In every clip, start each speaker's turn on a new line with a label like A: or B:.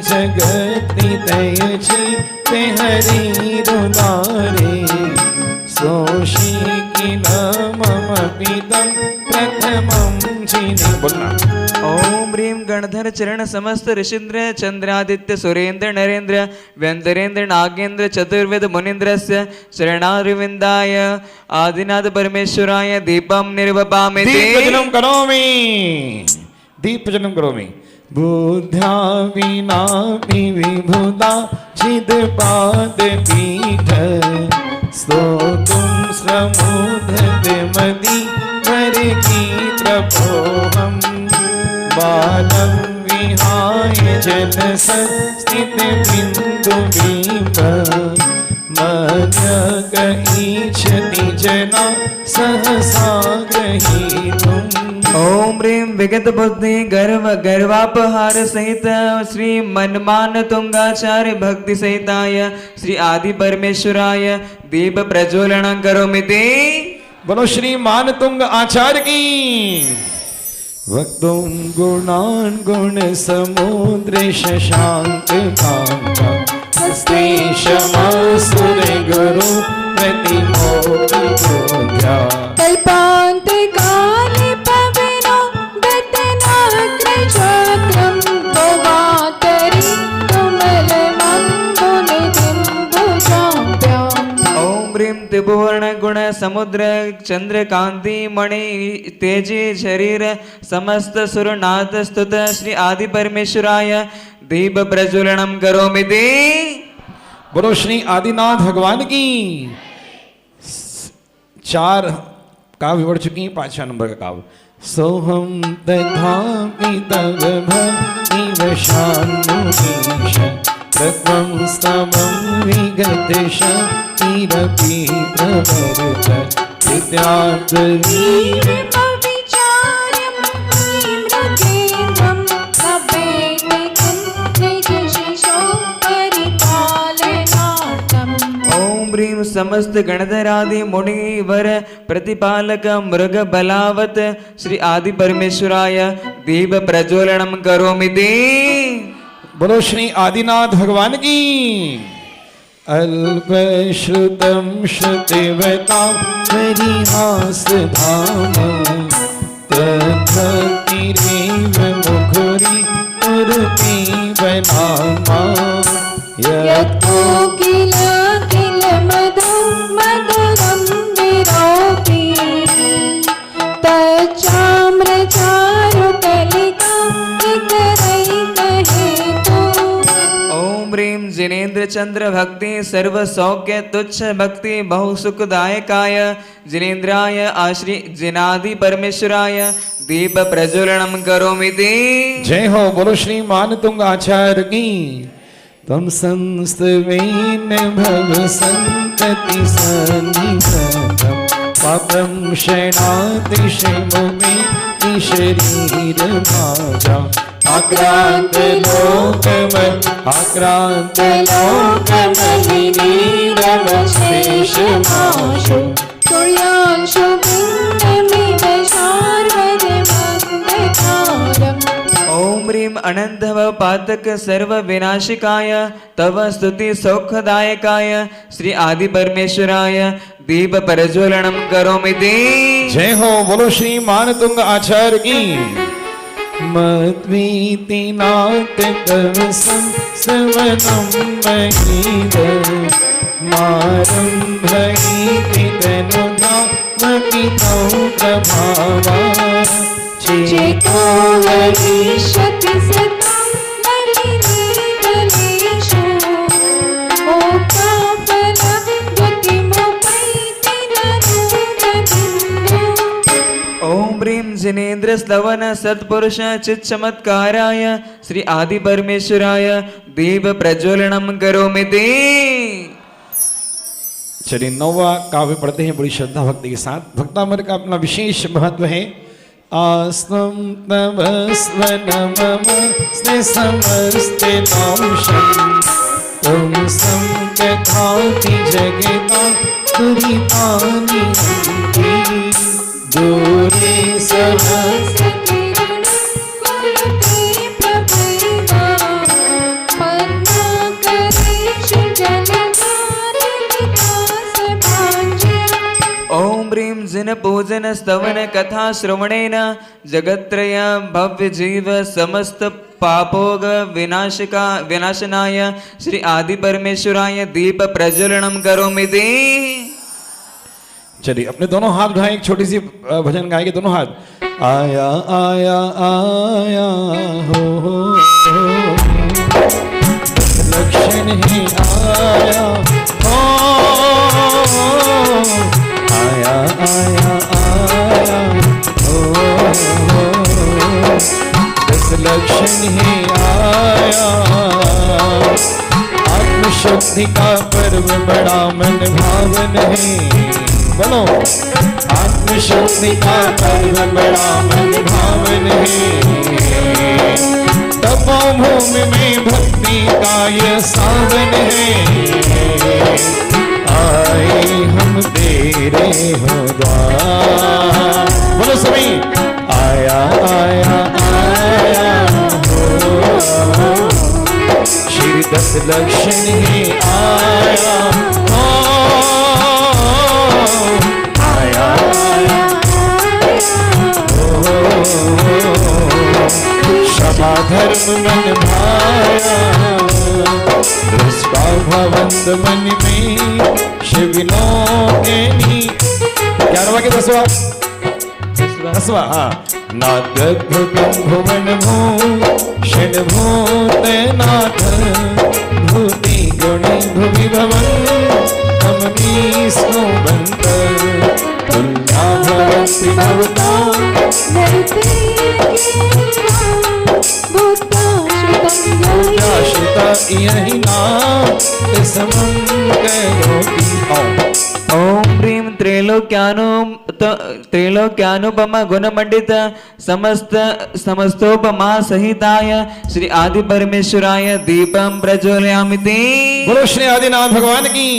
A: जगति दयची ते हरि रुदारे सोशी की मम पिदम प्रथमं जिने बोलना।
B: ओम ह्रीं गणधर चरण समस्त ऋषीन्द्र चंद्रादित्य सुरेंद्र नरेंद्र व्यंतरेंद्र नागेंद्र चतुर्वेद मुनीन्द्रस्य शरणारविंदाय आदिनाथ परमेश्वराय दीपं निर्वपामि
A: दीपजनं करोमि दीपजनं करोमि। बुद्ध्या विना विभुता चिदपाद पीठ स्तोतुं समुद्रमदि वर्गी प्रपोहम् बालं विहाय जलसंस्थित बिन्दुमीव मन्यक ईच्छति जना सहसा ग्रहीतुम्।
B: ओम ह्रीं विगत बुद्धि गर्वापहार सहित श्री मनमान तुंगाचार्य भक्ति सहिताय श्री आदि परमेश्वराय दीप प्रज्वलन करोमि ते।
A: बोलो श्री मानतुंग आचार्य की। वक्तुं गुणान् गुण समुद्र शशांक कांता हस्तेशमासुर गुरु प्रतिमोक्तिबोध्या
C: कल्पान्त काले पवनो गतनाग्रजातं भवातरि तुमलमम्बुनिधिं भुजाभ्याम्।
B: ओम ह्रीं त्रिभुवन गुण समुद्र चंद्र कांति मणि तेजी शरीर समस्त सुरनाथ स्तुत श्री आदि परमेश्वराय दीप प्रज्वलनम करोमि ते।
A: बोलो श्री आदिनाथ भगवान की। 4 काव्य बढ़ चुकी हैं, 5 नंबर का काव्य। सोहम तथापि तव भक्ति वशान्मुनीश तत्वं स्तवं विगतश तीरपि प्रवर्त विद्यार्थवीर
B: समस्त गणधरादि मुनिवर प्रतिपालक मृग बलावत श्री आदि परमेश्वराय दीप प्रज्वलनम करोमि ते।
A: बोलो श्री आदिनाथ भगवान की। अल्प श्रुतम श्रुतिवता परिहास धाम तत्भक्तिरेव मुखुरी उर्पी बनामा
C: यत्तो किल किल मधुं मधुरं विरोपि तच्चाम्रचारु कलिका इतरैकहेतु।
B: ओम ह्रीं जिनेन्द्र चंद्र भक्ति सर्व सौख्य तुच्छ भक्ति बहु सुखदायकाय जिनेन्द्राय आश्री जिनादि परमेश्वराय दीप प्रज्वलनम करोमि ते।
A: जय हो। बोलो श्री मानतुंग आचार्य की। तम संस्तवेन भव संतति सन्निधनम पापं शयनातिशयमुमे शरीर भाजा आक्रांत लोकमलिनीरवशेषमाशु
C: तुर्यांशु बिन्दमिव शार्वरमन्दकारम्।
B: ओम ह्रीं अनंतव पातक सर्व विनाशिकाय तव स्तुति सौखदायकाय श्री आदि परमेश्वराय दीप प्रज्वलनम करोमि ते।
A: जय हो। बोलो श्री मानतुंग आचार्य की। मद्वीति नाथ तव संसवनं महीद मारं भगीति तनुधा मपितौ प्रभावा
C: चेतो हरिष्यति सतां बलिनीतलेषु मोक्षफलगतिमुपैति नरूपबिन्दु।
B: ओम ह्रीं जिनेन्द्र स्तवन सत्पुरुष चित् चमत्काराय श्री आदि परमेश्वराय दीप प्रज्वलनम करोमि ते।
A: चलिए 9वां काव्य पढ़ते हैं बड़ी श्रद्धा भक्ति के साथ। भक्तामर का अपना विशेष महत्व है। आस्तं तव स्वनमस्ते समस्ते नांशं त्वं संकथाति जगता दुरितानि हन्ति दूरे सहस्र
B: ह्रीं जिन पूजन स्तवन कथा श्रवणेन जगत्त्रय भव्य जीव समस्त पापोग विनाशनाय श्री आदि परमेश्वराय दीप प्रज्वलनम करोमि ते।
A: चलिए अपने दोनों हाथ उठाएं, एक छोटी सी भजन गाएंगे दोनों हाथ। आया आया आया हो लक्षण ही आया हो, आया आया आया हो, दस लक्षण ही आया। आत्मशक्ति का पर्व बड़ा मन भावन है, बोलो आत्मशक्ति का पर्व बड़ा मन भावन है। तपोभूमि में भक्ति का ये सावन है, आए हम तेरे हो द्वार। बोलो सभी आया आया आया हो, श्री दस लक्षण ही आया हो, आया आया क्षमा धर्म मन भाया, दृष्टा भवंत मन में शिविनो के नी। 11वां के 10वां हाँ। नाथ भुवन भू षड भूत नाथ भूति गुणी भुवि भवन हम विष्णु बंत तुल्या भवन्ति भवता भूताश्रिता यही नाम समं करोति।
B: ओम ह्रीं त्रैलोक्यानुपम गुणमंडित समस्तोपमा सहिताय श्री आदि परमेश्वराय दीपं प्रज्वलयामि ते।
A: बोलो श्री आदिनाथ भगवान की।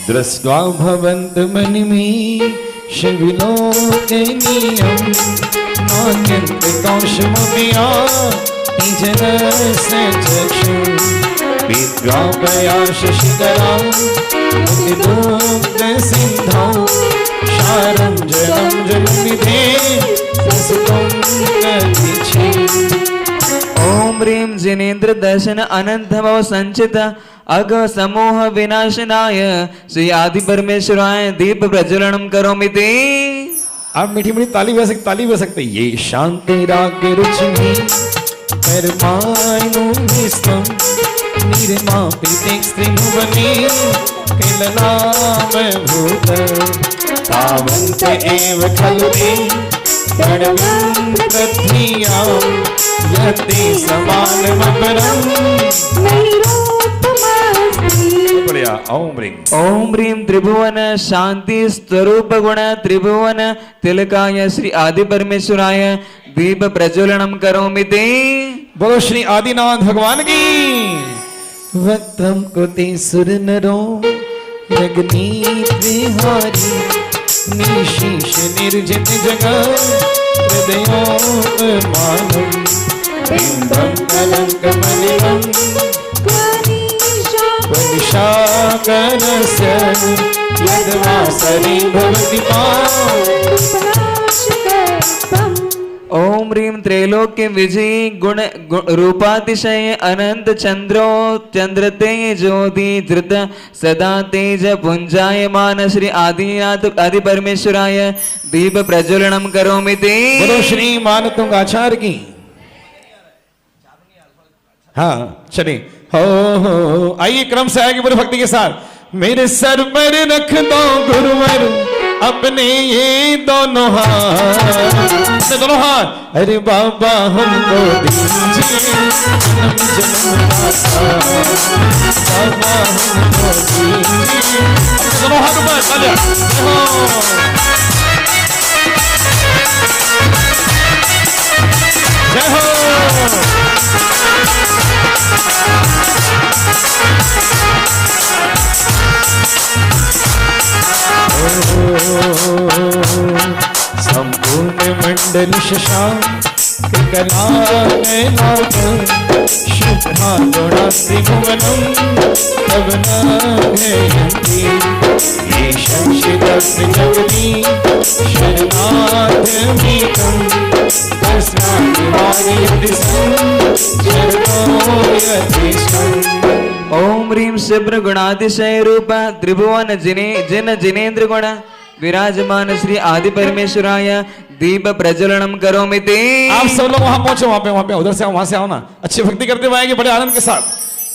A: दृष्ट्वा भवन्त मन में शिविलोकनीयं नान्यन्त कौशमपिया जन सचक्षु विद्रापया शशिधरा मुक्तिदुग्ध सिन्धौ शारं जलं जलनिधे ससुतं कतिछे।
B: ओम ह्रीं जिनेन्द्र दर्शन अनंत भव संचित अग समूह विनाशनाय श्री आदि परमेश्वराय दीप प्रज्वलनम करोमि ते।
A: आप मीठी मीठी ताली बजा सकते। ये शांति राग रुचि परमाणु विश्वम निर्मापिते स्त्रीभुवने किलनाम भूत पावन्त एव खलु ते गणवं पृथ्व्यां यते समानमपरं बढ़िया। ओम
B: ह्रीं त्रिभुवन शांति स्वरूप गुण त्रिभुवन तिलकाय श्री आदि परमेश्वराय दीप प्रज्वलनम करोमि ते।
A: बोलो श्री आदिनाथ भगवान की। वक्त्रम कोटि सुर नरो रगनीत विहारी निशीश निर्जित जगत हृदयोपमानम बिंबं कलंक मलिनम वनिशाकरस्य यद्वासरि भवति
B: ओम ह्रीं त्रैलोक्य विजयी गुण रूपातिशय अनंत चंद्रते ज्योति धृत सदा तेज पुंजायमान श्री आदिनाथ आदि परमेश्वराय दीप प्रज्वलनम करोमि ते।
A: बोलो श्री मानतुंग आचार्य की। हाँ चलिए हो आइए क्रम से आएगी पूरी भक्ति के साथ। मेरे सर पर रख दो गुरुवर अपने ये दोनों हाथ अरे बाबा हमको दीजिए जन्म जन्म का साथ, बाबा हमको दीजिए अपने दोनों हाथ ऊपर चलिए। जय हो संपूर्ण मंडल शशांक कला शुभ्रादुणा त्रिभुवनम् तव नामयन्ति ये शंसिदग्निजगति शरणार्थमीकम् तस्मात् वारयति स्म शरणो यति स्म।
B: ओम ह्रीं शुभ्र गुणातिशय रूप त्रिभुवन जिन जिनेन्द्र गुण विराजमान श्री आदि परमेश्वराय दीप प्रज्वलनम करोमि ते।
A: आप सब लोग वहां पहुंचो, वहां पे उधर से आओ, वहां से आओ ना। अच्छी भक्ति करते हुए आएंगे बड़े आनंद के साथ।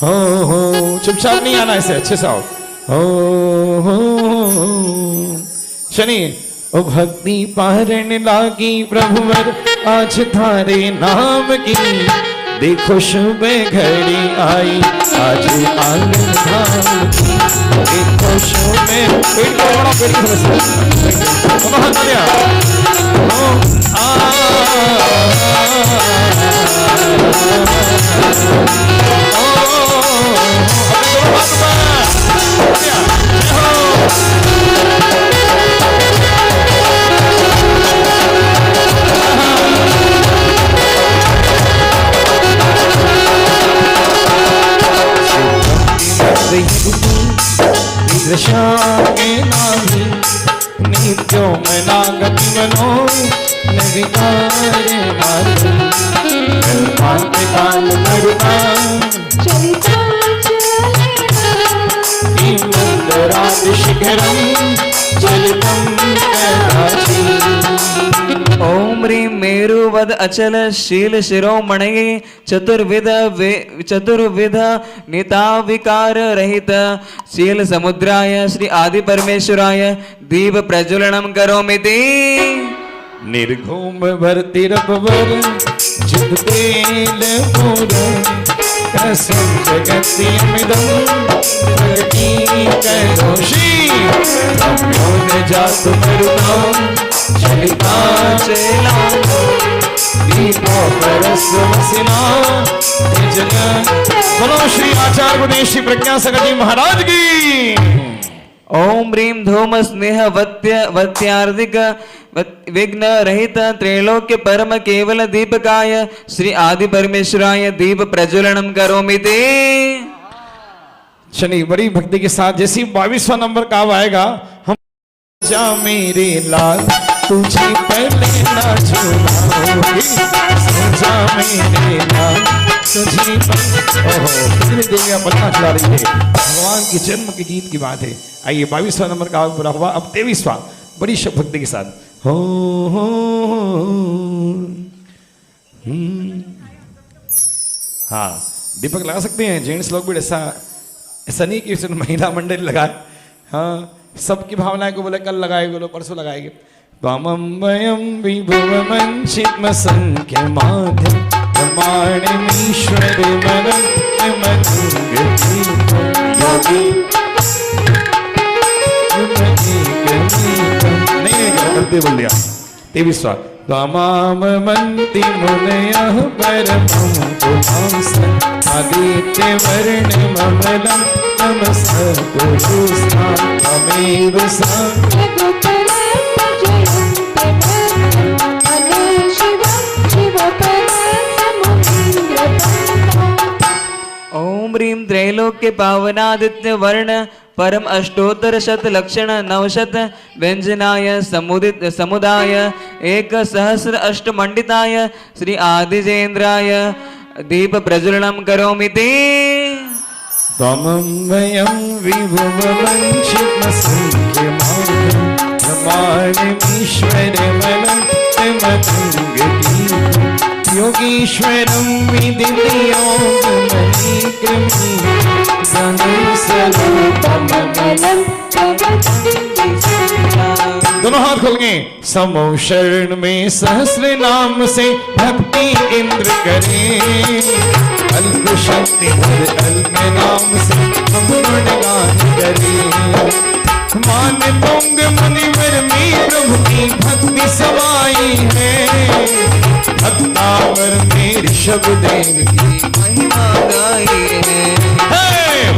A: हो चुपचाप नहीं आना, ऐसे अच्छे से आओ। हो शनि ओ भक्ति पारण लागी प्रभुवर आज थारे नाम की देखो शुभ घड़ी आई आज आनंद धाम की देखो शुभ पेट बड़ा पेट दोनों हाथ दिया नित्यो मनागति मनो नविकारे मार्ग काल मरुना मंदराज शिखरम चलितम कैलासी।
B: ओम ह्रीं मेरुवद अचल शील शिरोमणये चतुर्विध निताविकार रहित शील समुद्राय श्री आदि परमेश्वराय दीप प्रज्वलनम करोमि ते।
A: निर्घुम भरतिरपवर जित तेल पूर कसम जगत्यमिदं प्रगति कैलोशी रम्यो न जात मरुना चलिता चला दीपो परस्वसिना जग। बोलो श्री आचार्य गुणेश श्री प्रज्ञा सगर जी महाराज की।
B: ओम ह्रीं धूम स्नेह वत्यार्दिक विघ्न रहित त्रैलोक्य परम केवल दीपकाय श्री आदि परमेश्वराय दीप प्रज्वलनम करोमि ते।
A: शनि बड़ी भक्ति के साथ जैसी 22वां नंबर का आएगा हम जा मेरे लाल तुझे पहले ना छुड़ाऊंगी जा मेरे लाल तुझे ओहो कितनी देवियां पन्ना चला रही है। भगवान के जन्म के गीत की बात है। आइए 22वां नंबर का पूरा हुआ, अब 23वां बड़ी भक्ति के साथ हो हाँ दीपक लगा सकते हैं जेंट्स लोग भी। ऐसा नहीं कि सिर्फ महिला मंडल लगाए, हाँ सबकी भावनाएं को बोले कल लगाएंगे, बोलो परसों लगाएंगे। वामं वयं विभवमंचित संख्य माध्यम प्रमाणमीश्वर मनम योगी नहीं गलती बोल दिया। 23वां त्वामामन्ति मुनयः परमं पुमांसं आदित्य वर्णममलं नमस्ते पुरुषां त्वमेव सा।
B: ओम ह्रीं त्रैलोक्य पावनादित्य वर्ण परम अष्टोत्तर शत लक्षण नवशत व्यंजनाय समुदाय एक सहस्र अष्टमंडिताय श्री आदिजेन्द्राय दीप प्रज्वलनम करोमि ते।
A: त्वमं वयं विभुववंशित संख्यमात्रं प्रमाणमीश्वरमलं तमतुङ्गदीपं योगीश्वरं विदितयोगमनीक्रमी स्वरूपममलं। दोनों हाथ खोल गए। समो शरण में सहस्र नाम से भक्ति इंद्र करे अल्प शक्ति अल्प नाम से हम गुणगान करे। मान तुंग मुनिवर में प्रभु की भक्ति समाई है भक्तावर में ऋषभ देव की
B: महिमा गाई है।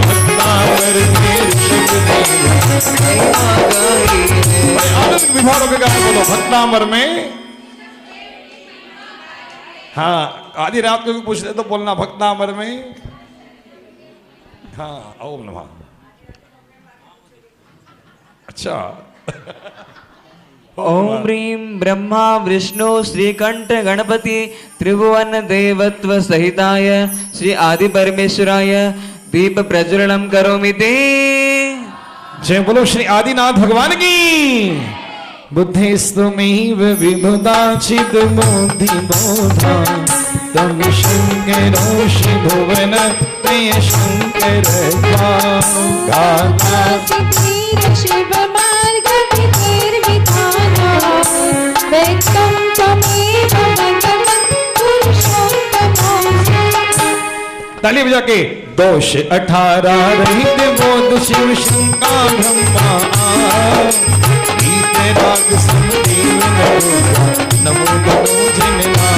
A: भक्तावर में ऋषभ देव
B: महिमा गाई है।
A: आनंद विभागों के गाने बोलो भक्तावर में। हाँ आधी रात को भी पूछ ले तो बोलना भक्तामर में। हाँ ओम नमः। अच्छा
B: ओम ह्रीं ब्रह्मा विष्णु श्रीकंठ गणपति त्रिभुवन देवत्व सहिताय श्री आदि परमेश्वराय दीप प्रज्वलनम करोमि ते।
A: जय बोलो श्री आदिनाथ भगवान की। बुद्धिस्तुमेव विबुधा चिद मोधि बोधा तम शंकरोषि भुवन प्रिय शंकर गाता
C: सिद्धीर शिव मार्ग विधिर्विधाना व्यक्तं त्वमेव भगवन् पुरुषोत्तमोऽसि।
A: ताली बजा के। दोष 18 रहित बोध शिव शंका ब्रह्मा गीत राग संजीव नमो नमो जिनना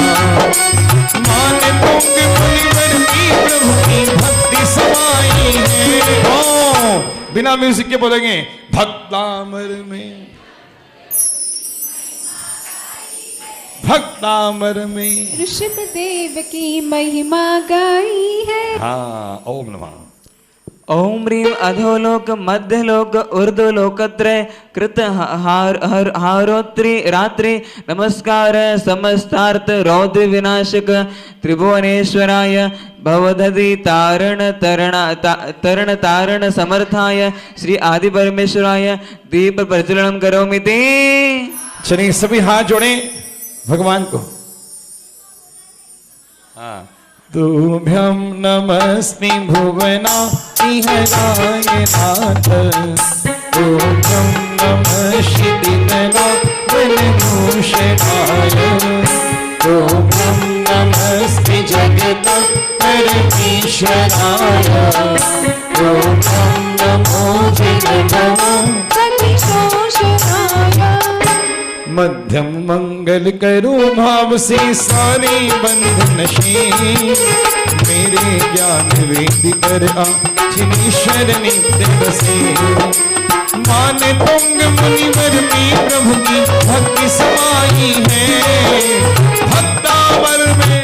A: मान तुंग मुनिवर की प्रभु की भक्ति समाई है। ओ, बिना म्यूजिक के बोलेंगे भक्तामर में, भक्तामर में।
C: ऋषभ देव की महिमा गाई है।
A: हाँ ओम नमः।
B: ओम ह्रीं अधोलोक मध्यलोक ऊर्ध्वलोकत्रय कृत हारोत्री रात्रि नमस्कार समस्तार्थ रौद्र विनाशक त्रिभुवनेश्वराय भवदधि तरण तारण समर्थाय श्री आदि परमेश्वराय दीप प्रज्वलनम करोमि ते।
A: चलिए सभी हाथ जोड़ें भगवान को। हाँ तुभ्यं नमस्ते भुवना इहराय नाथ तुभ्यं नमः शिदितना वनभूषणाय तुभ्यं नमस्ते जगता परमेश्वराय तुभ्यं नमो जगन्नाथ
C: सतीशोषणाय।
A: मध्यम मंगल करो भाव से सारे बंधन शेष मेरे ज्ञान वेद कर आशीश्वर नित्य बसे। मान तुंग मुनिवर में प्रभु की भक्ति समाई है भक्तावर में।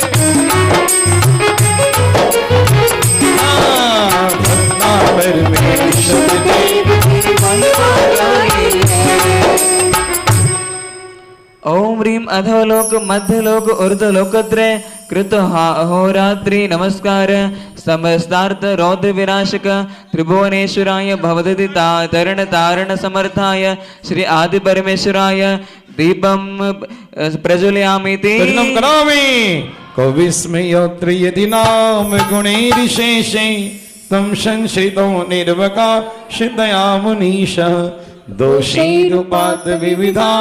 A: हाँ, भक्तावर में ऋषभ देव की महिमा गाई है।
B: ओम ह्रीं अधोलोक मध्यलोक ऊर्ध्वलोकत्रय कृत होरात्रि नमस्कार समस्तार्थ रौद्र विनाशक त्रिभुवनेश्वराय भवदधि तरण तारण समर्थाय श्री आदि परमेश्वराय दीपम प्रज्वलयामि ते।
A: प्रज्वलनं करोमि कविस्मयोत्र यदि नाम गुणैर्विशेषे तं संश्रितो निर्वकाशतया मुनीशः दोषैरुपात विविधा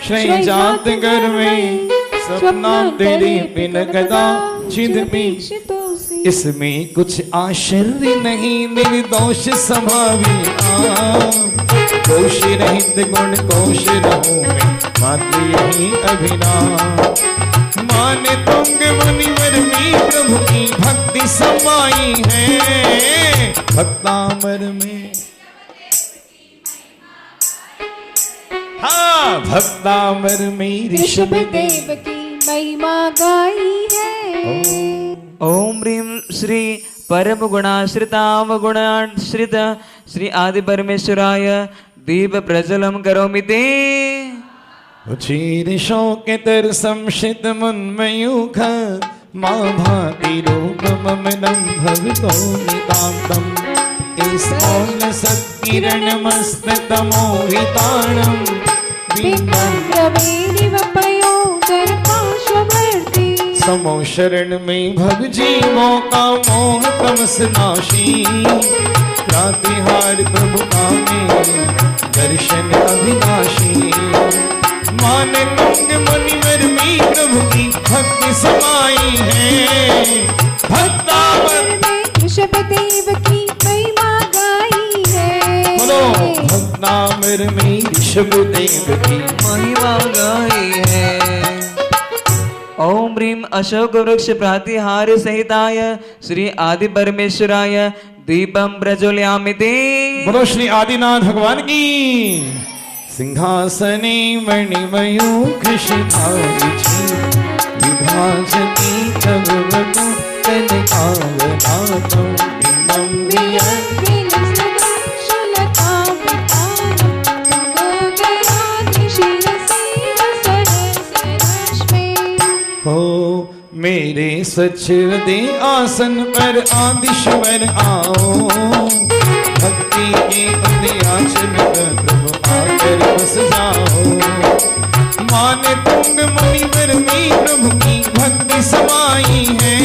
A: श्रेयजात गर्वे सपना तेरे बिन गदा चिदपि। इसमें कुछ आश्चर्य नहीं निर्दोष स्वभावी दोष रहित गुण कोश रहो मैं मात्र यही अभिनाम। माने तुंग मुनिवर में प्रभु की भक्ति समाई है भक्तामर में। हाँ भक्तामर में
C: ऋषभ देव की महिमा गाई है।
B: ओम ह्रीं श्री परम गुणाश्रितावगुणाश्रित श्री आदि परमेश्वराय दीप प्रज्वलनम करोमि ते।
A: उचीर शोक तर संशित मुन्मयूख माँ भाति रूप ममनं भवतो नितान्तम स्मौल सत्किरण मस्ततमोहिताणं बिम्बं
C: प्रवेणिव पयोकर पार्श्ववर्ती।
A: समो शरण में भग जीवों का मोह तमस नाशी प्रातिहार प्रभु का मेरे दर्शन अविनाशी। माने तुंग मुनिवर में प्रभु की भक्ति समाई है भक्तावर
C: में ऋषभ देव की महिमा गाई है।
A: बोलो भक्तामर में ऋषभ देव की
B: महिमा गाई है। ओम ह्रीं अशोक वृक्ष प्रातिहार सहिताय श्री आदि परमेश्वराय दीपम प्रज्वलयामि ते।
A: बोलो श्री आदिनाथ भगवान की। सिंहासने मणिमयूख शिखाविछि भाजती तब वटु कनकावदातं बिम्बं वियत् हो मेरे सचदे आसन पर आदिश्वर आओ, भक्ति के अंध्याचल पर प्रभु आकर बस जाओ। माने तुंग मुनिवर में प्रभु की भक्ति समाई है,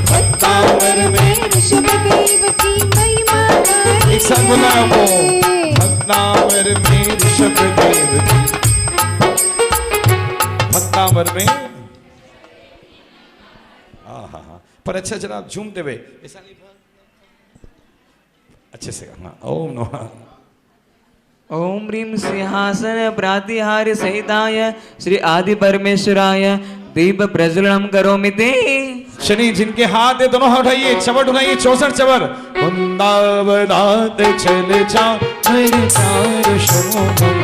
A: भक्तावर में
C: ऋषभदेव की महिमा गाई
A: एक साथ बोला वो, भक्तावर में ऋषभदेव की, भक्तावर में पर अच्छा जरा आप झूमते हुए ऐसा नहीं, अच्छे से हाँ। ओम नमः।
B: ओम ह्रीं सिंहासन प्रातिहार्य सहिताय श्री आदि परमेश्वराय दीप प्रज्वलनम करोमि ते।
A: शनि जिनके हाथ है दोनों हाथ उठाइए, चवर उठाइए, 64 चवर। वृंदावनाथ चल जा हर चार शोभम,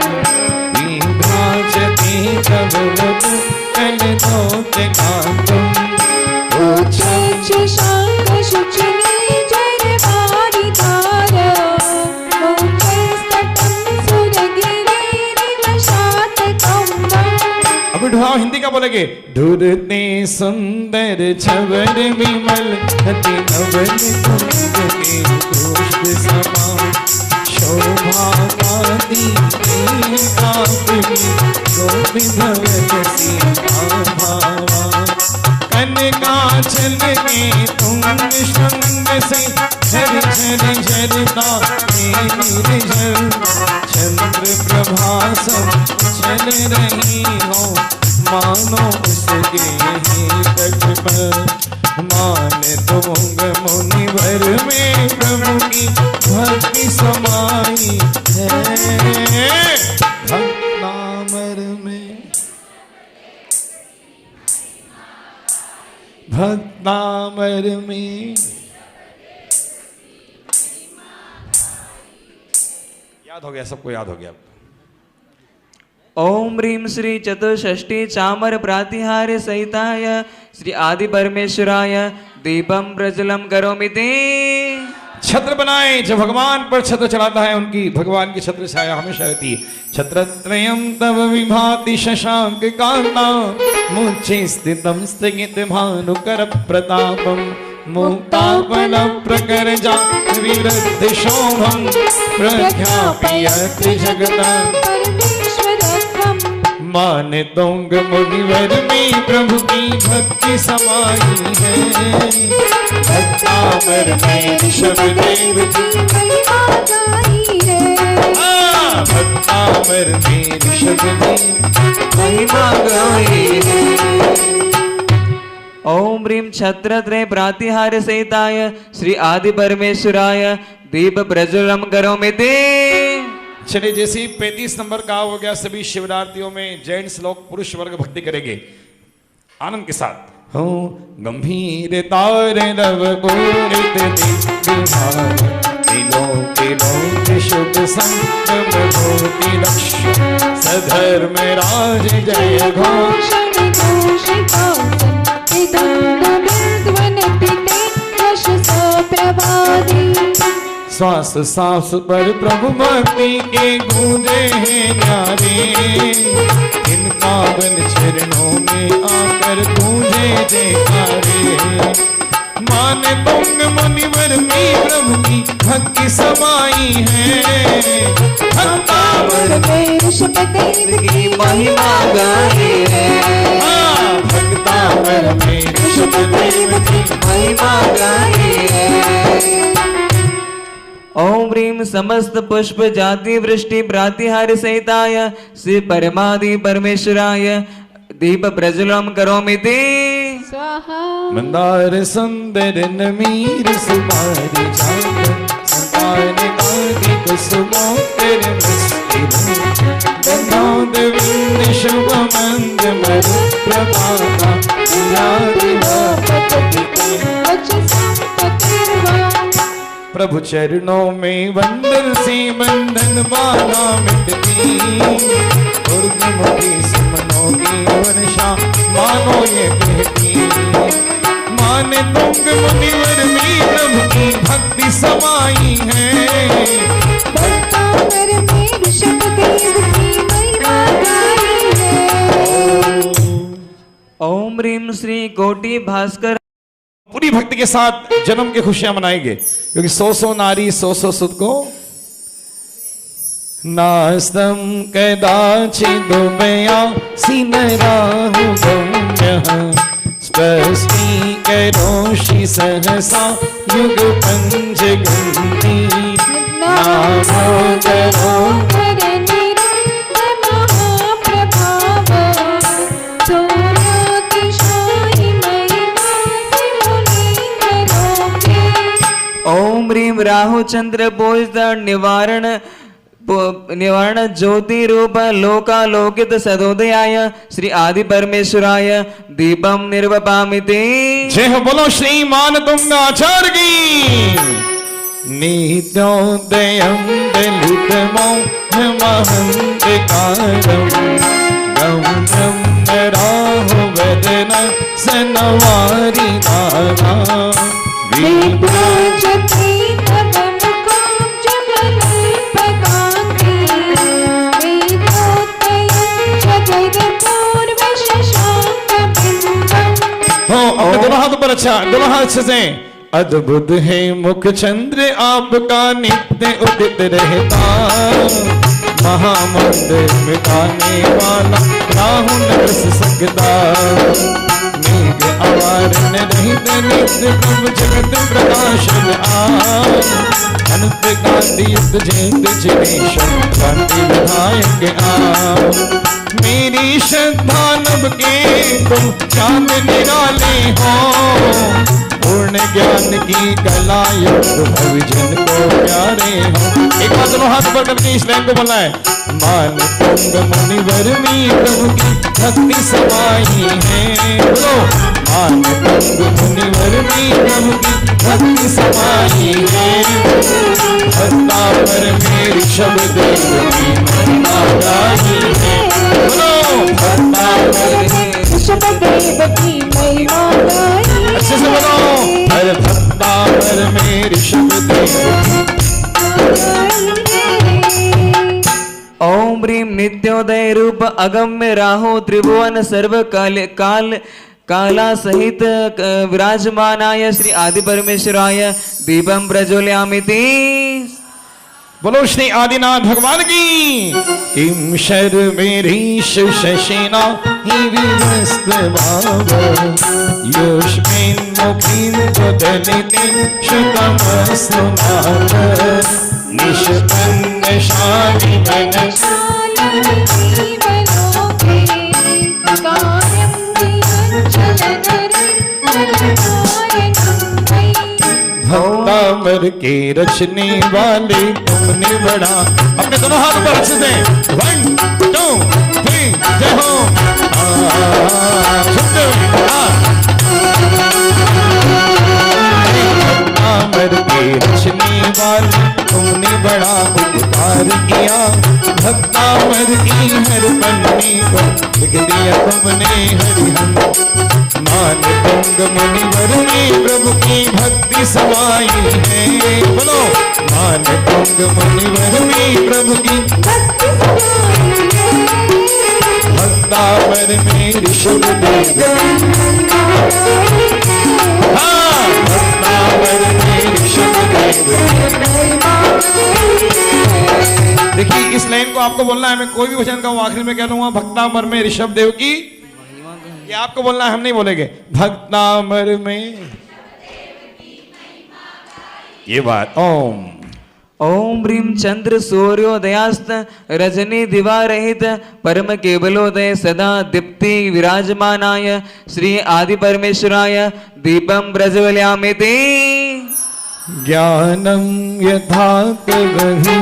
A: विभ्राजति तब वटु कनकोत्य कांतम।
C: शांत शुचिनी जय भारी धारा,
A: अब उठाओ, हिंदी का बोलेंगे। ढूंढते सुंदर छवर विमल, अति नवल कुंज के पुष्प समान, शोभा पाती आपकी गोविंद सीता भावा। कनकाचल के तुम संग से झर झर झरता मेरी झर, चंद्र प्रभा सब चल रही हो, मानो उसके ही तट पर। मान तुंग मुनिवर में प्रभु की भक्ति समाई है, भक्तामर में, भक्तामर में। याद हो गया, सबको याद हो गया।
B: ओम ह्रीं श्री चतुष्षष्ठी चामर प्रातिहार्य सहिताय श्री आदि परमेश्वराय दीपम प्रज्वलम करोमि ते।
A: छत्र बनाए, जो भगवान पर छत्र चढ़ाता है उनकी भगवान की छत्र छाया हमेशा रहती है। छत्रत्रयम् तव विभाति शशांक कांता, मुचे स्थितम् स्थगित भानुकर प्रतापम्, मुक्तापन प्रकरजा विवृद्ध शोभम्, प्रख्यापयत् जगता मान तुंग मुनिवर में प्रभु की भक्ति समाई है, भक्तावर में ऋषभदेव की
C: महिमा गाई है।
A: भक्तावर में ऋषभदेव
B: महिमा गाई है। ओम ह्रीं छत्रत्रय प्रातिहार्य सहिताय श्री आदि परमेश्वराय दीप प्रज्वलनम करोमि ते।
A: चलिए, जैसे 35 नंबर का हो गया, सभी शिवरात्रियों में जेंट्स लोग पुरुष वर्ग भक्ति करेंगे आनंद के साथ। हो गंभीर तार नव पूरित दिव्यमान, तिलों तिलों शुभ संगम होती लक्ष्य, सधर्म राज जय घोष श्वास सांस पर प्रभु भक्ति के गूंजे हैं न्यारे, इन पावन चरणों में आकर गूंजे जयकारे। मान तुंग मुनिवर में प्रभु की भक्ति समाई है, भक्तावर
C: में ऋषभदेव की
B: महिमा गाई है।
A: भक्तावर में ऋषभदेव की
B: महिमा गाई है। ओम ह्रीं समस्त पुष्प जाति वृष्टि प्रातिहार्य सहिताय श्री परमादि परमेश्वराय दीप प्रज्वलनम करोमि ते।
C: स्वाहा।
A: मंदार सुंदर नमीर सुपारी जातन, संतान कादि कुसुमों तेरे मस्ती गंधौद विंद शुभ मंद मरु प्रभाता, प्रभु चरणों में वंदन से बंधन बाधा मिटती, उर्दमुखी सुमनों की वर्षा मानो ये कहती, माने तुंग मुनिवर में प्रभु की भक्ति समाई है।
C: भक्तावर में ऋषभदेव की महिमा गाई है।
B: ओम ह्रीं श्री कोटि भास्कर।
A: पूरी भक्ति के साथ जन्म की खुशियां मनाएंगे, क्योंकि 100 नारी 100 सुत को नास्तम कदाचिदुपया सिनराहु गम्यः स्पष्टीकरोषि सहसा युग पंचगन्ति नामो गरो
B: ओम ह्रीं राहु चंद्र बोध निवारण ज्योति रूप लोकालोकित सदोदयाय श्री आदि परमेश्वराय दीपम निर्वपामिते।
A: जय हो बोलो श्रीमान तुंग आचार्य की। नित्योदयं दलितमो महंतकारं गौरं राहु वदन सनवारि नाना दोनों हाथ ऊपर, अच्छा दोनों हाथ अच्छे से। अद्भुत है मुख चंद्र आपका नित्य उदित रहता, महामंदिर मिटाने वाला राहु न रस सकता, मेघ अवारण रहित नित्य प्रभु जगत प्रकाशन अनंत कांति युक्त जयंत जिनेश्वर क्रांति विधायक मेरी श्रद्धा नभ के तुम चांद निराले हो, पूर्ण ज्ञान की कला युक्त भविजन को प्यारे हो। एक बार दोनों हाथ ऊपर करके इस लाइन को बोलना है। मान तुंग मुनिवर में प्रभु की भक्ति समाई है, बोलो मान तुंग मुनिवर में प्रभु की भक्ति समाई है। भक्तावर में ऋषभदेव की महिमा गाई है, बोलो भक्तावर में
C: ऋषभदेव की महिमा गाई है।
A: अच्छे से बोलो, हर भक्तावर में ऋषभदेव।
B: ओम ह्रीं नित्योदय रूप अगम्य राहु त्रिभुवन सर्व काला सहित विराजमानाय श्री आदि परमेश्वराय दीपम प्रज्वलयामिति।
A: बोलो श्री आदिनाथ भगवान की। किम शर मेरी शशिना ही विवस्त भाव युष्मिन मुखीन दलिते शुतमस्तुनाथ निष्पन्न शाली मन भक्तावर के रचने वाले तुमने बड़ा। अपने दोनों हाथ ऊपर अच्छे से 1 2 3 जय हो। भक्तावर के रचने वाले तुमने बड़ा उपकार किया, भक्तावर की हर पन्ने को लिख दिया तुमने हरिहर। मान तुंग मुनिवर में प्रभु की भक्ति समाई है, बोलो मान तुंग मुनिवर में प्रभु की
C: भक्ति समाई है।
A: भक्तावर में ऋषभदेव, हाँ भक्तावर में ऋषभदेव। देखिए इस लाइन को आपको बोलना है, मैं कोई भी वचन कहूँ आखिर में कह दूंगा भक्तावर में ऋषभदेव की, ये आपको बोलना है, हम नहीं बोलेंगे। भक्तामर में ये बात। ओम
B: ओम ह्रीं चंद्र सूर्योदयास्त रजनी दिवा रहित परम केवलोदय सदा दीप्ति विराजमानाय श्री आदि परमेश्वराय दीपम प्रज्वलयामिति।
A: ज्ञानम यथात वही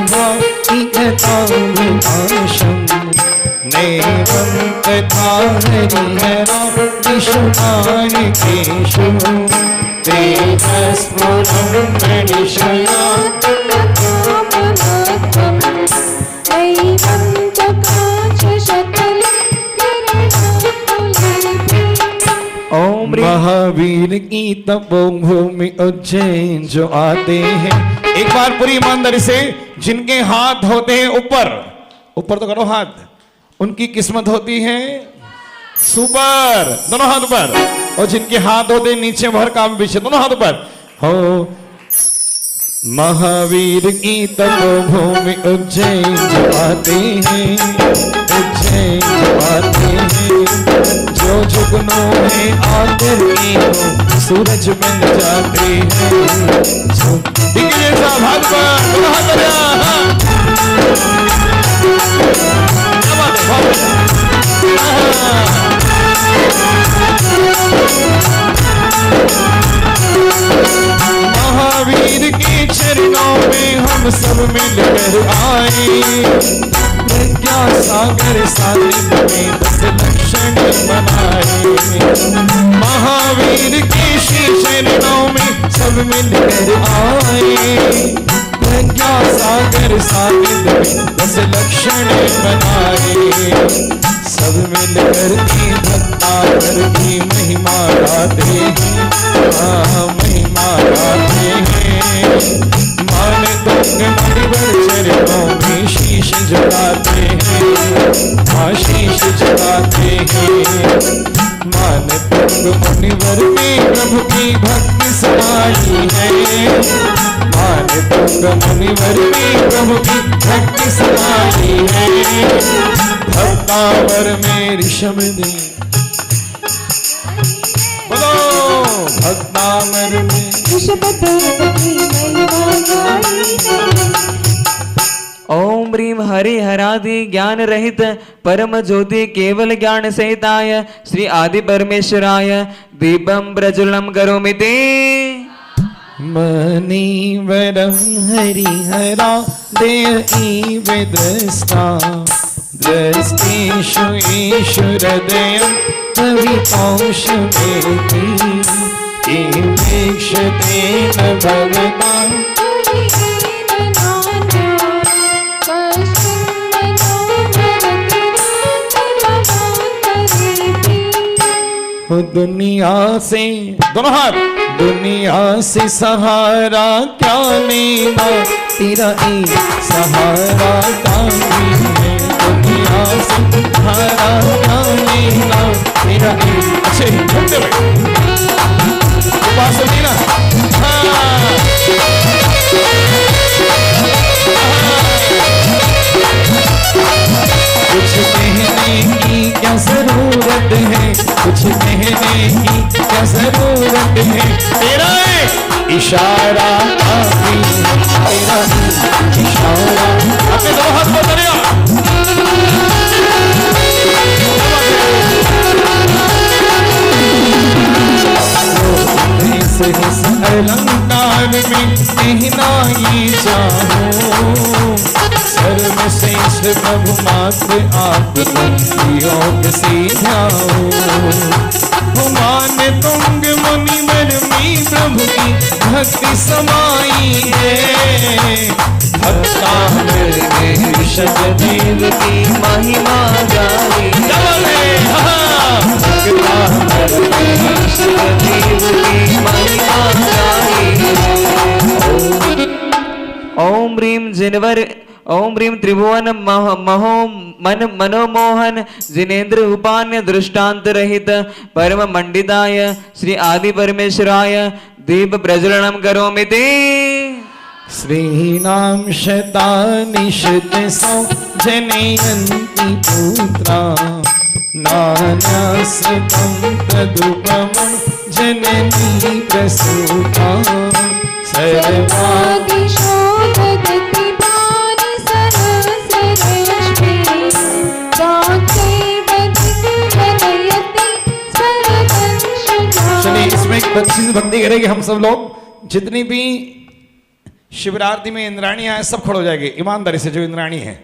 A: नैवं तथा हरिहरा विशुमानिकेषु तेजस्फुरं प्रणिशया
C: दैवं चकाश शकलं
A: महावीर की तपोभूमि उज्जैन जो आते हैं। एक बार पूरी ईमानदारी से, जिनके हाथ होते हैं ऊपर, ऊपर तो करो हाथ, उनकी किस्मत होती है सुपर, दोनों हाथ ऊपर। और जिनके हाथ होते हैं नीचे भर काम पीछे, दोनों हाथ ऊपर हो। महावीर की तपोभूमि उज्जैन जो आते हैं, उज्जैन जो आते हैं, जो जुगनों में आकर की हो सूरज बन जाते हैं। ठीक है जैसा भाग पर दोनों हाथ बढ़िया, हाँ। क्या बात है, बहुत बढ़िया। हाँ। महावीर के चरणों में हम सब मिलकर आए, प्रज्ञा सागर सानिध्य में 10 लक्षण बनाए। महावीर के श्री चरणों में सब मिलकर आए, प्रज्ञा सागर सानिध्य में 10 लक्षण बनाए। सब मिलकर की भक्तावर की महिमा गाते हैं, महिमा गाते हैं। मान तुंग मणिवर चरणों में शीश झुकाते हैं, शीश झुकाते हैं। मान तुंग मणिवर में प्रभु की भक्ति समाई है, मान तुंग मणिवर में प्रभु की भक्ति समाई है। भक्तावर में ऋषभ दे बोलो, भक्तावर में
B: ओम ह्रीं हरि हरादि ज्ञान रहित परम ज्योति केवल ज्ञान सहिताय श्री आदि परमेश्वराय दीपम प्रज्वलम करोमि ते।
A: मणिवरं हरिहरा देव द्रष्टा, द्रष्टेषु ईश्वरदयं कवितांशमेति। किं वीक्षते न भवतां दुनिया से, दोनों हाथ, दुनिया से सहारा क्या लेना, तेरा एक सहारा काफी है। दुनिया से सहारा क्या लेना, तेरा एक। अच्छे घूमते भाई पास नहीं ना, कुछ कहने की क्या जरूरत है, कुछ कहने की क्या जरूरत है। तेरा एक इशारा काफी है, तेरा एक इशारा। अपने दो हाथ को दरिया अलंकार में कहना ये चाहूं, सर्वश्रेष्ठ प्रभु मात्र आप योग से ध्याओ। मान तुंग मुनिवर में प्रभु की भक्ति समाई है, भक्तावर में ऋषभ देव की महिमा गाई। भक्तावर में ऋषभ देव की महिमा गाई।
B: ओम ह्रीं जिनवर, ओम ह्रीं त्रिभुवन महो मन मनोमोहन जिनेन्द्र उपान्य दृष्टांत रहित परम मंडिताय श्री आदि परमेश्वराय दीप प्रज्वलनम करोमि ते।
A: श्रीनाम शतानि शतसो जनयन्ति पुत्रा, नान्यासतं तदुपमं जननी प्रसूता। सर्वादिशो ददति भानि सहस्ररश्मि, चलिए इसमें एक अच्छी सी भक्ति करेंगे हम सब लोग। जितनी भी शिवरात्रि में इंद्राणियां हैं सब खड़े हो जाएंगे, ईमानदारी से। जो इंद्राणी है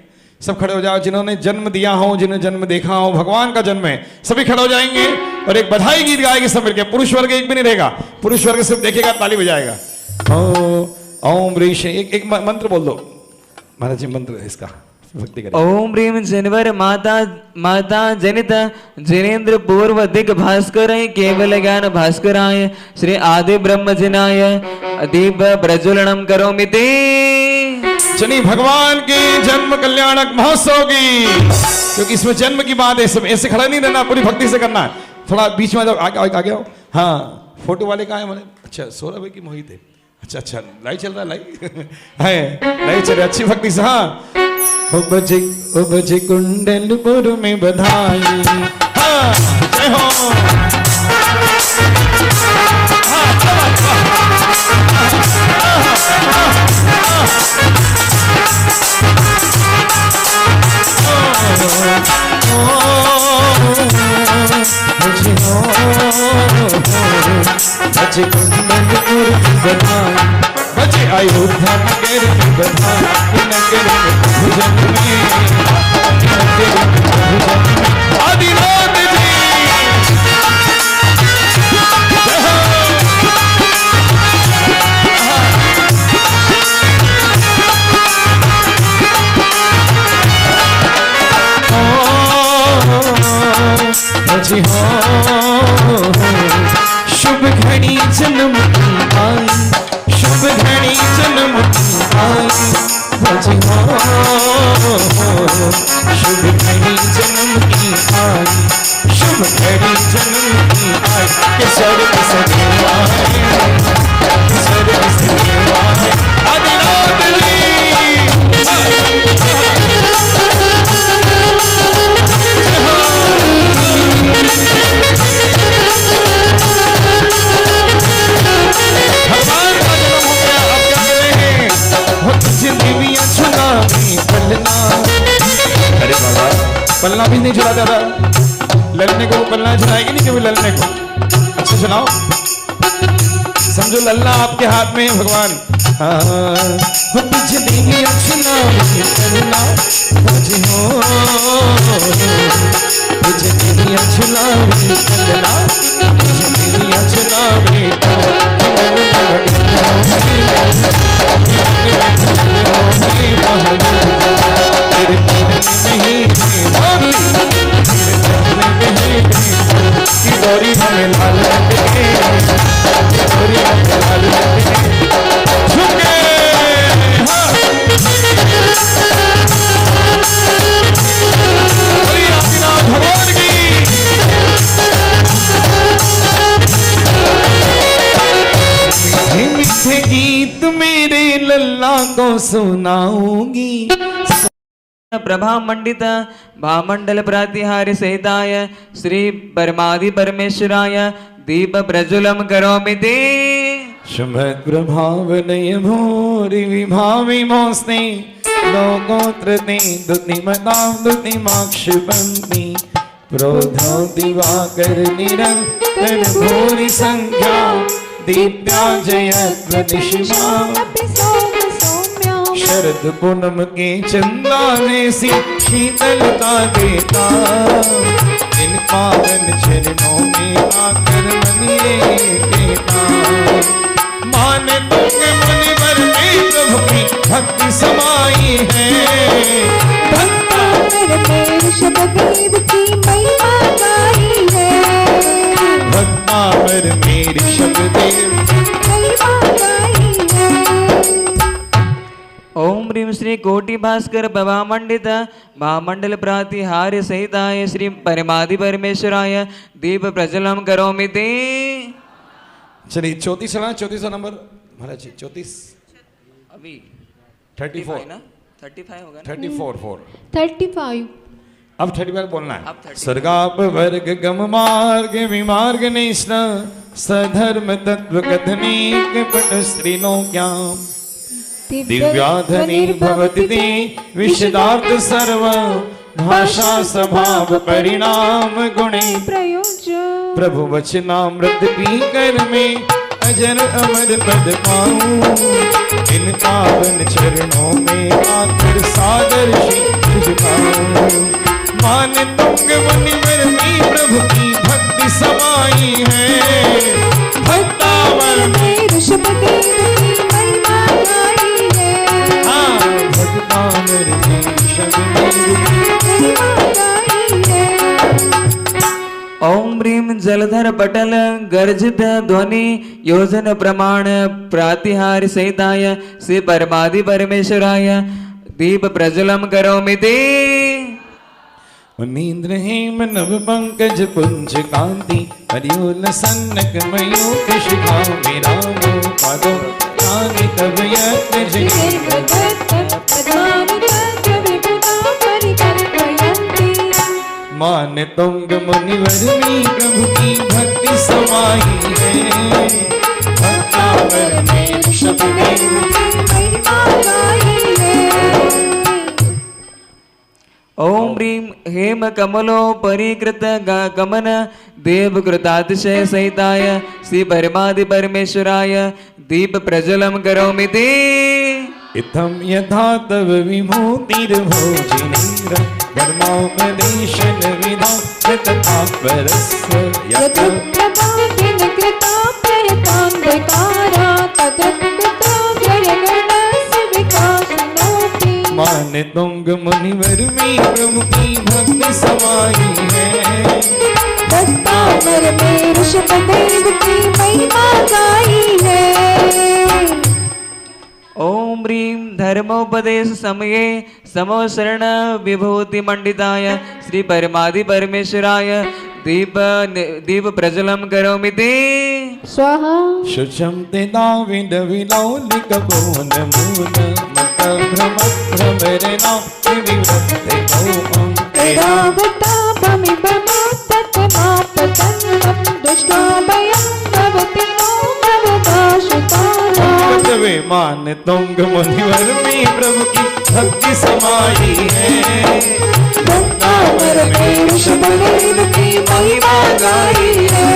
A: सब खड़े हो जाओ, जिन्होंने जन्म दिया हो, जिन्होंने जन्म देखा हो, भगवान का जन्म है, सभी खड़े हो जाएंगे और एक बधाई गीत गाएंगे सब मिलकर। पुरुष वर्ग एक भी नहीं रहेगा, पुरुष वर्ग सिर्फ देखेगा ताली बजाएगा। ओम ऋषि एक मंत्र बोल दो महाराज जी, मंत्र है इसका भक्ति करें।
B: ओम ह्रीं जनवर माता माता जनित जिनेन्द्र पूर्व दिग भास्कर केवल ज्ञान भास्कराय श्री आदि ब्रह्म जिनाय दीप प्रज्वलनम करोमि ते।
A: चलिए भगवान के जन्म कल्याणक महोत्सव की, क्योंकि इसमें जन्म की बात है, सब ऐसे खड़ा नहीं रहना, पूरी भक्ति से करना है। थोड़ा बीच में आगे आओ। हाँ, फोटो वाले कहाँ है हमारे? अच्छा, सौरभ भाई की मोहित है। अच्छा, लाइव चल रहा है, लाइव चल रहा है, अच्छी भक्ति से। हाँ, ओ बजे कुंडलपुर में बधाई। हाँ, जय हो। बजे कुंडलपुर की बधाई, बजे अयोध्या नगर की बधाई, नगर में भुजन में, नगर में भुजन में आदिनाथ जी। बजे हो शुभ घड़ी जन्म की आई, शुभ घड़ी जन्म की आई। बजे हो शुभ घड़ी जन्म की आई, शुभ घड़ी जन्म की आई। के स्वर्ग से देवा है, के स्वर्ग से देवा है आदिनाथ जी। अरे बाबा, पलना भी नहीं झुलाता था, ललने को पलना झुलाएगी नहीं कभी ललने को। अच्छा सुनाओ, समझो लल्ला आपके हाथ में है भगवान। बिजली छुलावी पलना, बजे हो बिजली छुलावी पलना, बिजली छुलावी गौरी हमें लाल भगवान की। मीठे गीत मेरे लल्ला को सुनाऊंगी।
B: प्रभा मंडित भामंडल प्रातिहार्य सहिताय श्री परमादि परमेश्वराय दीप प्रज्वलम करोमि ते।
A: शुभ प्रभावनय भूरि विभावि मोस्ते लोकोत्र ते दुतिमतां दुतिमाक्षिपन्ति प्रोधो दिवाकर निरंतर भूरि संख्या दीप्या जयद्वदिशिमा। शरद पूनम के चंदा जैसी शीतलता देता, इन पावन चरणों में आकर मनिए देता। मान तुम मन भर में प्रभु की भक्ति समाई है,
C: भक्ता मेरे ऋषभदेव की महिमा गाई है,
A: भक्ता मेरे ऋषभदेव
C: महिमा गाई है।
B: ओम ह्रीं श्री कोटि भास्कर भवामंडित महामंडल प्रातिहार्य सहिताय श्री परमादि परमेश्वराय दीप प्रज्वलम करोमि ते।
A: चलिए 34 चला, 34 नंबर महाराज जी, 34
B: अभी
A: 34
B: ना 35 होगा ना?
A: 34
C: 35
A: अब 35 बोलना
B: अब
A: है।
B: 35
A: स्वर्गाप वर्ग गम मार्ग विमार्ग निष्ण सधर्म तत्व कथनीक पट स्त्रीलोक्याम दिव्याधनिर्भवति ते विशदार्थ सर्व भाषा स्वभाव परिणाम गुणे
C: प्रयोजन।
A: प्रभु वचनामृत पी कर में अजर अमर पद पाऊं, इन पावन चरणों में आकर सादर शीश झुकाऊं। मान तुंग मुनिवर में प्रभु की भक्ति समाई है, भक्तावर में
C: ऋषभदेव की महिमा गाई है,
A: हाँ भक्तावर में ऋषभ
B: जलधर पटल गर्जित ध्वनि योजन प्रमाण प्रातिहार सहिताय श्री परमादि परमेश्वराय दीप प्रज्वलम करोमि ते।
A: मुनीन्द्र हेम नभ पंकज पुंज कांति हरिओल सन्नक मयूख शिखा मेरा पादो आगे तब यज्ञ जय मान तुंग मुनिवर में प्रभु की भक्ति समाई है भक्तावर में ऋषभ देव
B: ओम ह्रीम हेम कमलो परिकृत गमन देव कृतातिशय सहिताय श्री परमादि परमेश्वराय दीप प्रज्वलम करोमि ते।
A: इत्थं यथा तव विभूतिर्भोजिनेन्द्र धर्मोपदेशन विधा तथा परस्य यत् मान तुंग मुनिवर में प्रभु की भक्ति समाई है
C: भक्तावर में ऋषभ देव की महिमा गाई है।
B: ओम ह्रीम धर्मोपदेश समये समो शरण विभूति मंडिताय श्री परमादि परमेश्वराय दीप प्रज्वलम करोमि ते।
C: स्वाहा
A: शुचम ते दाविद विलौलिक बोन मूल मत भ्रम भ्रमरेना विवृते ओम वे मान तुंग मुनिवर में प्रभु की भक्ति समाई है
C: भक्तावर में ऋषभ देव की महिमा गाई है।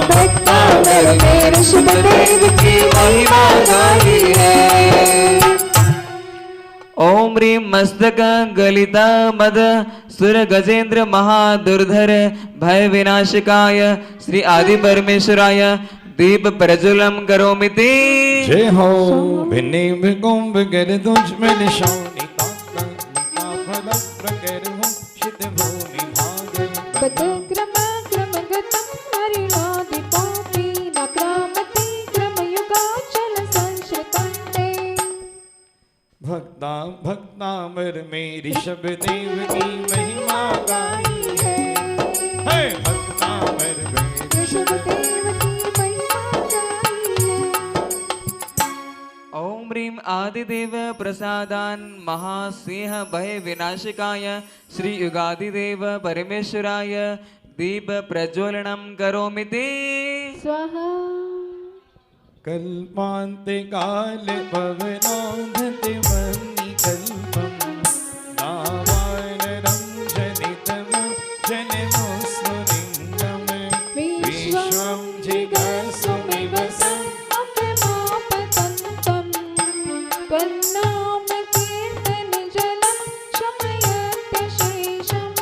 C: भक्तावर में ऋषभ देव की महिमा गाई है।
B: ओम ह्रीम मस्तक गलिता मद सुर गजेंद्र महादुर्धर भय विनाशकाय श्री आदि परमेश्वराय दीप प्रज्वलम करोमि ते।
A: जय हो भिन्ने कुंभ कर दुष्मन शोणिता फल प्रकर हो शित भूमि भाग
C: पदक्रम क्रमगतं हरिणादिपापी नक्रामति क्रमयुगाचल संश्रितं ते।
A: भक्ता भक्तामर में ऋषभ देव की महिमा गाई है भक्तामर में
C: ऋषभ देव की महिमा गाई है।
B: ओम ह्रीम आदिदेव प्रसादान महासिंह भय विनाशकाय श्री युगादिदेव परमेश्वराय दीप प्रज्वलनम करोमि ते।
C: स्वाहा
A: कल्पान्ते काल पवनाधते मन्नि कल्पम नावानरं जनितम जनमोस्फुलिङ्गम विश्वं जिगर्सुमिव
C: अप्यमापतन्तं त्वन्नाम कीर्तन जलं शमयत्यशेषम्।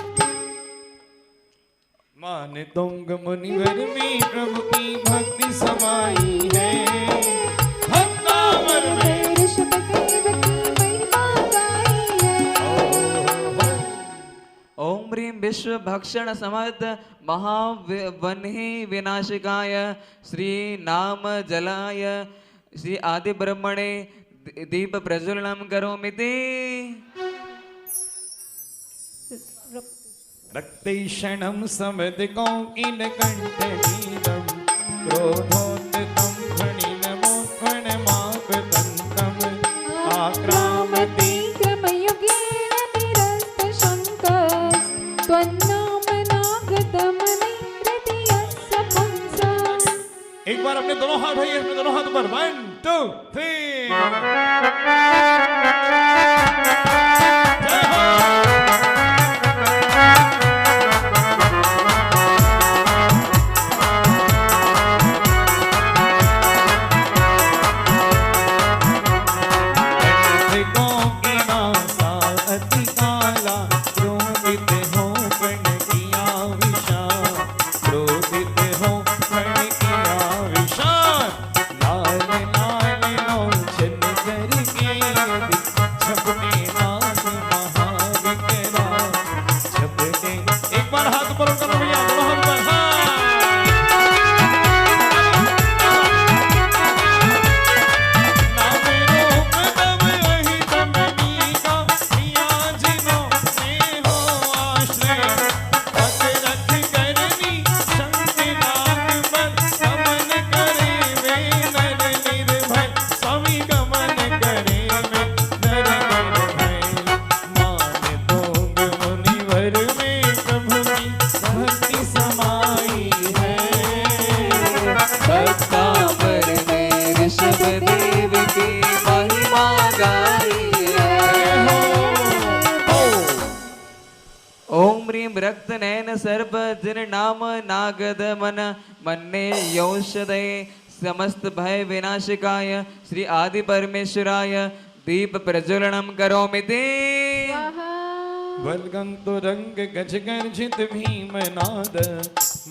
A: मान तुंग मुनिवर में प्रभु की भक्ति समाई है भक्तावर में
C: ऋषभ देव की महिमा गाई है।
B: ओम ह्रीम विश्व भक्षण समर्थ महावन्हि विनाशकाय श्री नाम जलाय श्री आदि ब्रह्मणे दीप प्रज्वलनम करोमि ते।
A: रक्तैषणं समदकौकिल कण्ठनीलं क्रोधोन्नतं फणिनमोत्फणमापतन्तम् आक्रामति
C: क्रमयुगेन निरस्तशङ्कस् त्वन्नामनागतमनिहृदयस्य पुंसा।
A: एक बार अपने दोनों हाथ उठाइए अपने दोनों हाथ ऊपर 1 2 3 लाल लाल लोचन
B: रक्त नयन सर्प जिन नाम नागद मन मन्ने यौषधये समस्त भय विनाशिकाय श्री आदि परमेश्वराय दीप प्रज्वलनम करोमि ते
C: स्वाहा
A: बलगं तुरंग गज गर्जित भीमनाद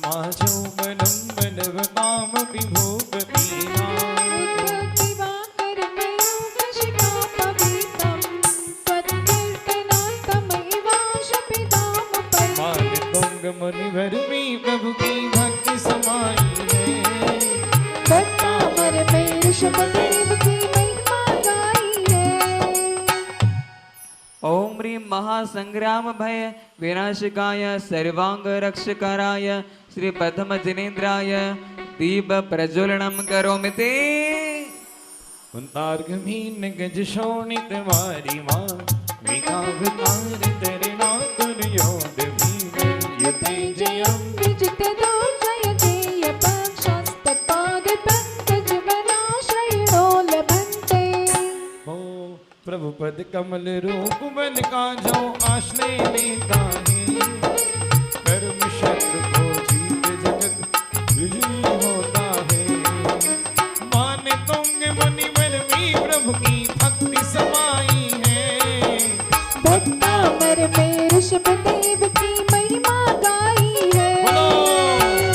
A: माझो बनम बनवताम विभूपतिनाद
C: दिवाकर प्रयोगशिखा पवित्रं त्वत्कीर्तनान्तमैवाशपिताम परम्
A: मान तुंग मुनिवर में प्रभु की भक्ति समाई है
C: भक्तामर में ऋषभदेव की महिमा गाई है
B: ओम ह्रीं महासंग्राम भय विनाशिकाय सर्वांग रक्षकाराय श्री प्रथम जिनेन्द्राय दीप प्रज्वलनम करोमि ते
A: कुंतार्घमीन गज शोणित वारी मां विकावतार तरणा तुर्योद भीम युते जयम
C: विजित दुर्जय जय पक्षस्तपाद पंकज वनाश्रयणो लभन्ते
A: हो प्रभु पद कमल रूप बन का जो आश्रय लेता है कर्म शत्रु को जीत जगत विजयी होता है मान तुंग मुनिवर में प्रभु की भक्ति समाई है
C: भक्तामर में ऋषभदेव की महिमा गाई है
A: बोलो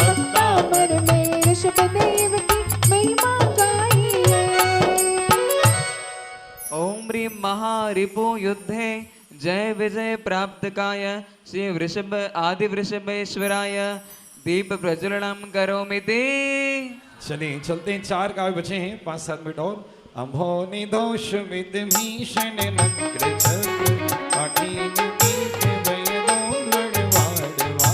C: भक्तामर में ऋषभदेव की महिमा गाई है
B: ओम ह्रीं महारिपु युद्धे जय विजय प्राप्तकाय श्री वृषभ आदि वृषभेश्वराय दीप प्रज्वलनम करोमि ते
A: चलिए चलते हैं, 4 काव्य बचे हैं, 5-7 मिनट और। अम्भो निदोष विद भीषण नग्र चक्र पाटीन कीट वयनो लड़वाड़ वामा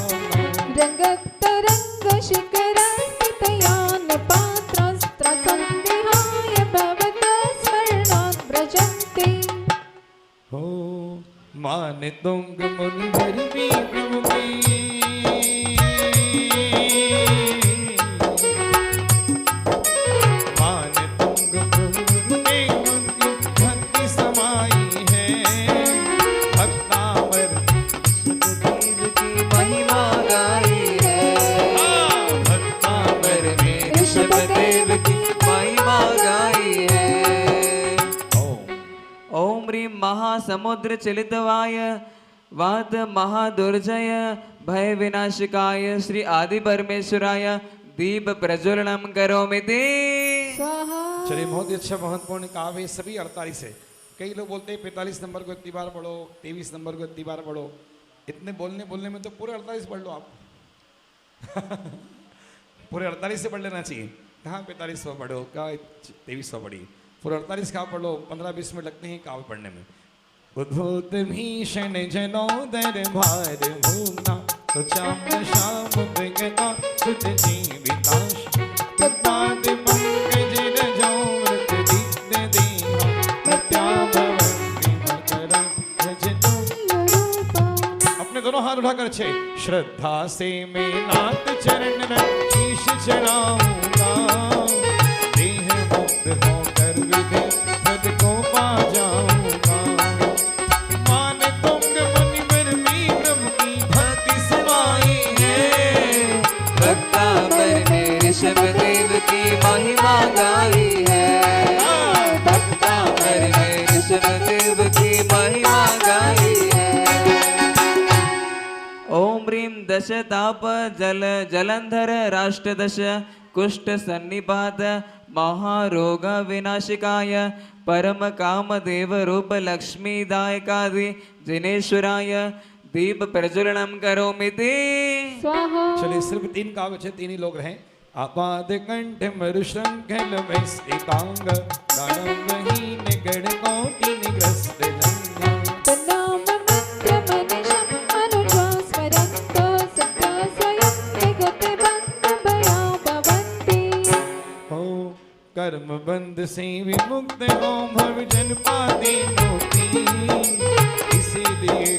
C: रंगत तरंग शिखर स्थितयान पात्रस्त्र संदेहाय भवत स्मरणात् व्रजन्ते
A: हो मान तुंग मुनिवर भी प्रभु की मान तुंग मुनिवर में उनकी भक्ति समाई है भक्तामर
B: देव की महिमा गाई है
A: भक्तामर में
B: ऋषभदेव की महिमा गाई है
A: ओम
B: ओम ह्रीं महासमुद्र चलितवाय वात महादुर्जय भय विनाशिकाय श्री आदि परमेश्वराय दीप प्रज्वलनम करोमि ते
C: स्वाहा
A: चलिए, बहुत ही अच्छा महत्वपूर्ण काव्य है, सभी 48 है। कई लोग बोलते हैं 45 नंबर को इतनी बार पढ़ो, 23 नंबर को इतनी बार पढ़ो। इतने बोलने में तो पूरे 48 पढ़ लो आप पूरे 48 से पढ़ लेना चाहिए। कहाँ 4500 पढ़ो, क्या 2300 पढ़िए, पूरे 48 कहाँ पढ़ लो, 15-20 मिनट लगते हैं काव्य पढ़ने में। उद्भूत भीषण जनोदर भार भूमना तो चाम श्याम विगता सुत जीविताश तत्पाद पंकज रजो व्रत दीप्त देहा मत्या भवन्ति मकरा रजतो
C: रूपा
A: अपने दोनों हाथ उठाकर छे श्रद्धा से मैं नाथ चरण रज शीश चढ़ाऊंगा देह मुक्त होकर विधि पद को पा जाऊंगा मान तुंग मुनिवर में प्रभु की भक्ति समाई है
B: भक्तामर में ऋषभदेव की महिमा गाई है भक्तामर में ऋषभदेव की महिमा गाई है ओम ह्रीं दश ताप जल जलंधर राष्ट्रदश कुष्ठ सन्निपात महारोग विनाशिकाय परम काम देव रूप लक्ष्मीदायकादि जिनेश्वराय दीप प्रज्वलनम करोमि ते
C: स्वाहा
A: चलिए, सिर्फ 3 काव्य बचे, 3 ही लोग रहे। आपाद कंठ मरुशंखल वैस्तिकांग दानवहीन गणकोटि निग्रस्त जंगा
C: तन्नाम मंत्र मनिषं अनुजा स्वरक्तो सत्ता स्वयं विगते बंध भया भवन्ति
A: हो कर्म बंध से विमुक्त हो भव जन पाते मुक्ति इसीलिए